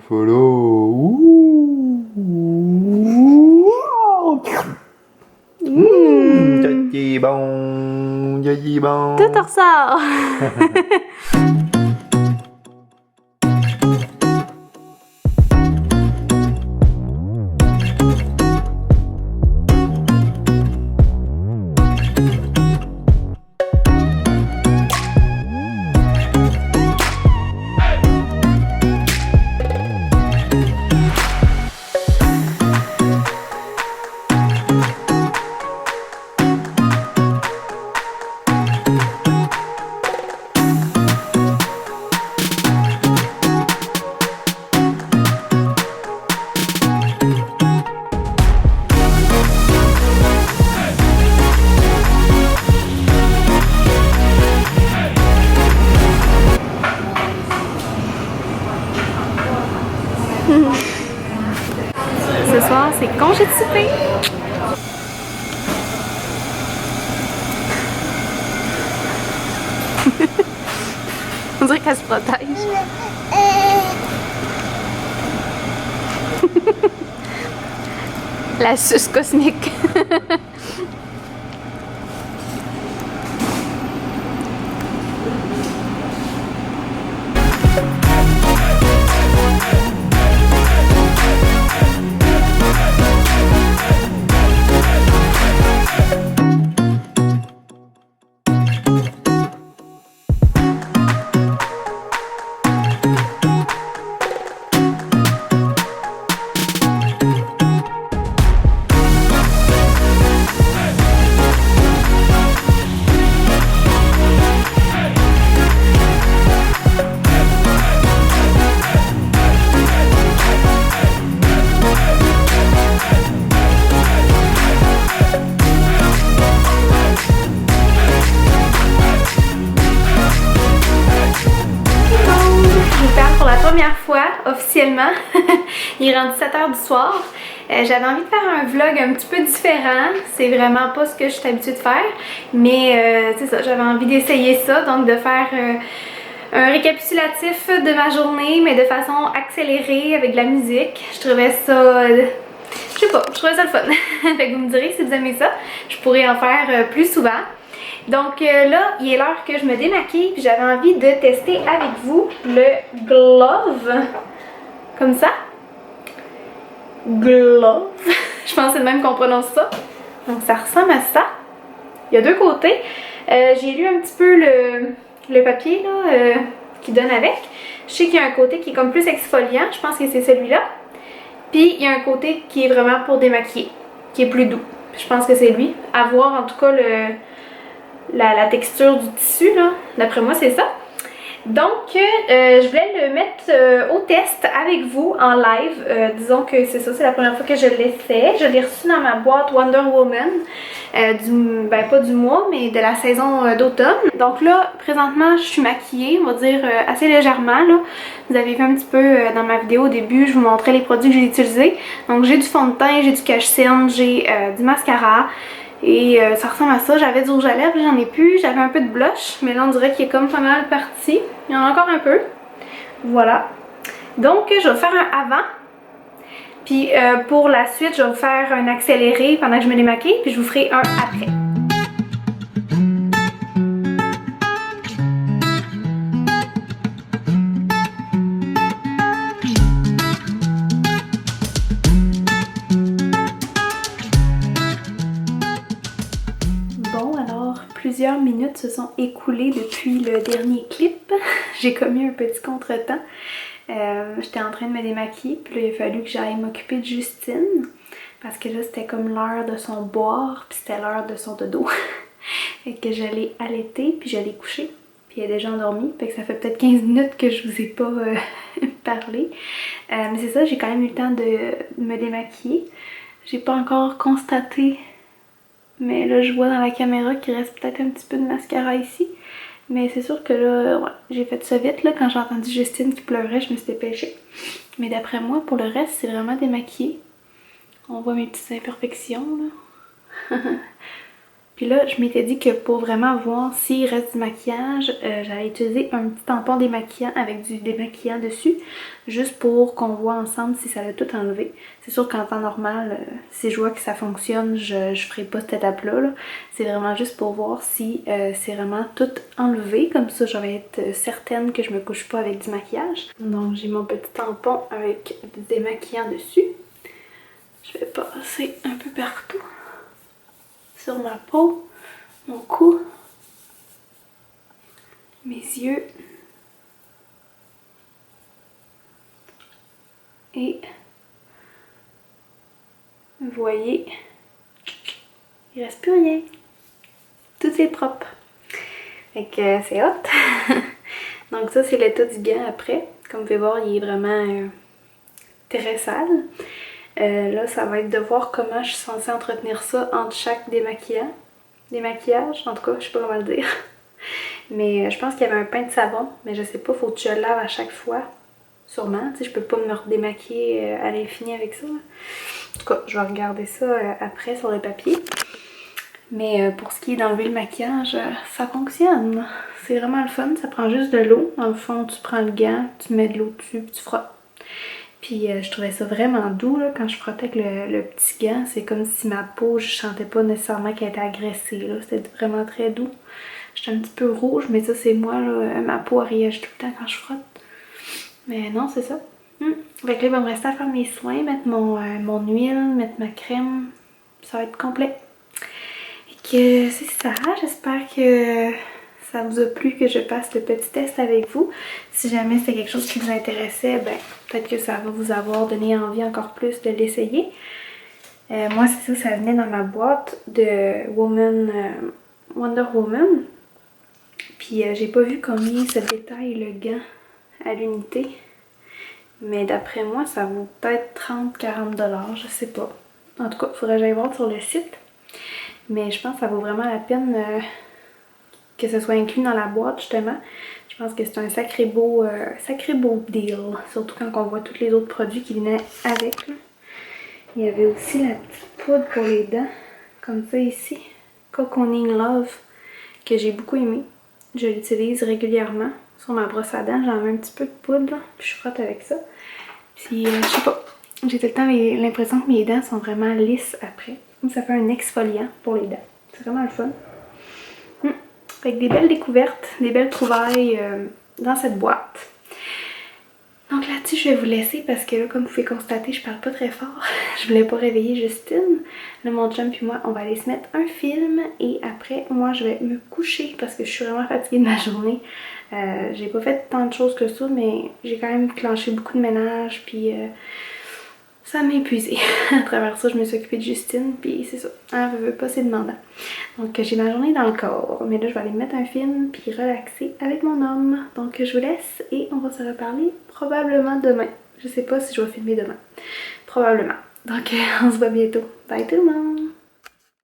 follow. Jadi bon, jadi bon. Tout ressort. Ce soir, c'est congé de souper. On dirait qu'elle se protège. La suce cosmique. Pour la première fois, officiellement, il est rendu 7h du soir. J'avais envie de faire un vlog un petit peu différent. C'est vraiment pas ce que je suis habituée de faire. Mais c'est ça, j'avais envie d'essayer ça. Donc de faire un récapitulatif de ma journée, mais de façon accélérée avec de la musique. Je trouvais ça... je sais pas, je trouvais ça le fun. Fait que vous me direz si vous aimez ça. Je pourrais en faire plus souvent. Donc là, il est l'heure que je me démaquille, puis j'avais envie de tester avec vous le Glove, comme ça. Glove, je pense que c'est le même qu'on prononce ça. Donc ça ressemble à ça. Il y a deux côtés. J'ai lu un petit peu le papier là, qui donne avec. Je sais qu'il y a un côté qui est comme plus exfoliant, je pense que c'est celui-là. Puis il y a un côté qui est vraiment pour démaquiller, qui est plus doux. Je pense que c'est lui. À voir en tout cas la texture du tissu, là. D'après moi, c'est ça. Donc, je voulais le mettre au test avec vous en live. Disons que c'est ça, c'est la première fois que je l'ai fait. Je l'ai reçu dans ma boîte Wonder Woman. Ben pas du mois, mais de la saison d'automne. Donc là, présentement, je suis maquillée, on va dire assez légèrement, là. Vous avez vu un petit peu dans ma vidéo au début, je vous montrais les produits que j'ai utilisés. Donc j'ai du fond de teint, j'ai du cache-cerne, j'ai du mascara. Et ça ressemble à ça. J'avais du rouge à lèvres, j'en ai plus. J'avais un peu de blush, mais là on dirait qu'il est comme pas mal parti. Il y en a encore un peu. Voilà. Donc je vais faire un avant. Puis pour la suite, je vais vous faire un accéléré pendant que je me démaquille. Puis je vous ferai un après. Plusieurs minutes se sont écoulées depuis le dernier clip. J'ai commis un petit contretemps. J'étais en train de me démaquiller, puis là il a fallu que j'aille m'occuper de Justine. Parce que là c'était comme l'heure de son boire, puis c'était l'heure de son dodo. Fait que je l'ai allaitée, puis je l'ai couchée. Puis elle est déjà endormie, fait que ça fait peut-être 15 minutes que je vous ai pas parlé. Mais c'est ça, j'ai quand même eu le temps de me démaquiller. J'ai pas encore constaté. Mais là, je vois dans la caméra qu'il reste peut-être un petit peu de mascara ici. Mais c'est sûr que là, ouais, j'ai fait ça vite. Là, quand j'ai entendu Justine qui pleurait, je me suis dépêchée. Mais d'après moi, pour le reste, c'est vraiment démaquillé. On voit mes petites imperfections, là. Puis Puis là, je m'étais dit que pour vraiment voir s'il reste du maquillage, j'allais utiliser un petit tampon démaquillant avec du démaquillant dessus, juste pour qu'on voit ensemble si ça l'a tout enlevé. C'est sûr qu'en temps normal, si je vois que ça fonctionne, je ferai pas cette étape-là. -là. C'est vraiment juste pour voir si c'est vraiment tout enlevé. Comme ça, je vais être certaine que je me couche pas avec du maquillage. Donc, j'ai mon petit tampon avec du démaquillant dessus. Je vais passer un peu partout. Sur ma peau, mon cou, mes yeux et vous voyez, il reste plus rien. Tout est propre. Fait que c'est hot. Donc ça c'est l'état du gant après. Comme vous pouvez voir, il est vraiment très sale. Là, ça va être de voir comment je suis censée entretenir ça entre chaque démaquillage. En tout cas, je sais pas comment le dire. Mais je pense qu'il y avait un pain de savon, mais je sais pas, faut que je le lave à chaque fois. Sûrement, tu sais, je peux pas me redémaquiller à l'infini avec ça. En tout cas, je vais regarder ça après sur le papier. Mais pour ce qui est d'enlever le maquillage, ça fonctionne. C'est vraiment le fun, ça prend juste de l'eau. Dans le fond, tu prends le gant, tu mets de l'eau dessus, puis tu frottes. Puis je trouvais ça vraiment doux là, quand je frottais avec le petit gant. C'est comme si ma peau, je sentais pas nécessairement qu'elle était agressée. C'était vraiment très doux. J'étais un petit peu rouge, mais ça c'est moi. Là, ma peau elle réagit tout le temps quand je frotte. Mais non, c'est ça. Fait que là, il va me rester à faire mes soins, mettre mon huile, mettre ma crème. Ça va être complet. Et que c'est ça. J'espère que ça vous a plu que je fasse le petit test avec vous. Si jamais c'est quelque chose qui vous intéressait, ben peut-être que ça va vous avoir donné envie encore plus de l'essayer. Moi, c'est ça, ça venait dans ma boîte de Wonder Woman. Puis j'ai pas vu combien se détaille le gant à l'unité. Mais d'après moi, ça vaut peut-être 30-40$, je sais pas. En tout cas, il faudrait que j'aille voir sur le site. Mais je pense que ça vaut vraiment la peine que ce soit inclus dans la boîte, justement. Je pense que c'est un sacré beau deal. Surtout quand on voit tous les autres produits qui venaient avec. Là. Il y avait aussi la petite poudre pour les dents, comme ça ici. Cocooning Love, que j'ai beaucoup aimé. Je l'utilise régulièrement sur ma brosse à dents. J'en mets un petit peu de poudre, là, puis je frotte avec ça. Puis, je sais pas, j'ai tout le temps l'impression que mes dents sont vraiment lisses après. Ça fait un exfoliant pour les dents. C'est vraiment le fun. Avec des belles découvertes, des belles trouvailles dans cette boîte. Donc là-dessus, je vais vous laisser parce que là, comme vous pouvez constater, je parle pas très fort. Je voulais pas réveiller Justine. Là, mon chum puis moi, on va aller se mettre un film et après, moi, je vais me coucher parce que je suis vraiment fatiguée de ma journée. J'ai pas fait tant de choses que ça, mais j'ai quand même clenché beaucoup de ménage puis ça m'a épuisée. À travers ça, je me suis occupée de Justine puis c'est ça. Elle veut pas, c'est demandant. Donc j'ai ma journée dans le corps. Mais là, je vais aller me mettre un film puis relaxer avec mon homme. Donc je vous laisse et on va se reparler probablement demain. Je sais pas si je vais filmer demain. Probablement. Donc on se voit bientôt. Bye tout le monde!